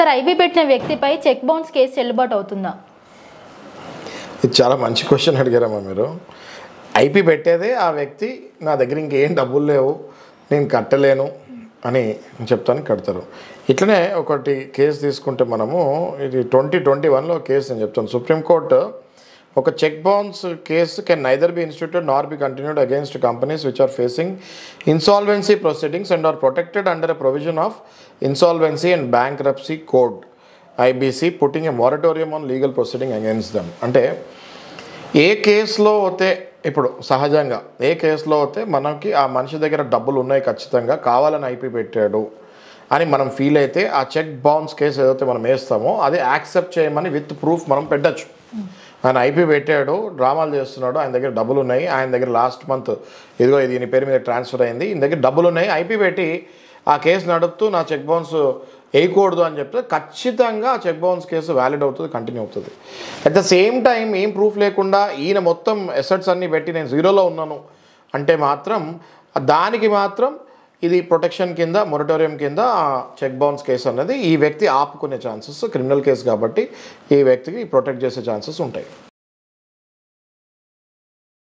Sir IB పెట్టిన వ్యక్తిపై check bounce case చెల్లుబాటు అవుతుందా? ఇది చాలా మంచి క్వశ్చన్ అడిగారమ్మా మీరు. ఐపీ పెట్టేదే ఆ వ్యక్తి నా దగ్గర ఇంకేం డబ్బులు లేవు, నేను కట్టలేను అని చెప్తాను, కడతారు. ఇట్లనే ఒకటి కేసు తీసుకుంటే మనము ఇది 2021లో కేసు నేను చెప్తాను. సుప్రీంకోర్టు ఒక check bounce case can neither be instituted nor be continued against companies which are facing insolvency proceedings and are protected under a provision of insolvency and bankruptcy code IBC putting a moratorium on legal proceeding against them. అంటే ఏ కేసులో అయితే ఇప్పుడు సహజంగా ఏ కేసులో అయితే మనకి ఆ మనిషి దగ్గర డబ్బులు ఉన్నాయి, ఖచ్చితంగా కావాలని ఐపీ పెట్టాడు అని మనం ఫీల్ అయితే ఆ చెక్ బౌన్స్ కేసు ఏదైతే మనం వేస్తామో అది యాక్సెప్ట్ చేయమని విత్ ప్రూఫ్ మనం పెట్టచ్చు. ఆయన ఐపీ పెట్టాడు, డ్రామాలు చేస్తున్నాడు, ఆయన దగ్గర డబ్బులు ఉన్నాయి, ఆయన దగ్గర లాస్ట్ మంత్ ఇదిగో ఇది ఈయన పేరు మీద ట్రాన్స్ఫర్ అయింది, ఈయన దగ్గర డబ్బులు ఉన్నాయి, ఐపీ పెట్టి ఆ కేసు నడుపుతూ నా చెక్ బౌన్స్ వేయకూడదు అని చెప్తే ఖచ్చితంగా ఆ చెక్ బౌన్స్ కేసు వ్యాలిడ్ అవుతుంది, కంటిన్యూ అవుతుంది. అట్ ద సేమ్ టైం ఏం ప్రూఫ్ లేకుండా ఈయన మొత్తం అసెట్స్ అన్నీ పెట్టి నేను జీరోలో ఉన్నాను అంటే మాత్రం దానికి మాత్రం ఇది ప్రొటెక్షన్ కింద, మొరటోరియం కింద చెక్ బౌన్స్ కేసు అన్నది ఈ వ్యక్తి ఆపుకునే ఛాన్సెస్, క్రిమినల్ కేసు కాబట్టి ఈ వ్యక్తికి ప్రొటెక్ట్ చేసే ఛాన్సెస్ ఉంటాయి.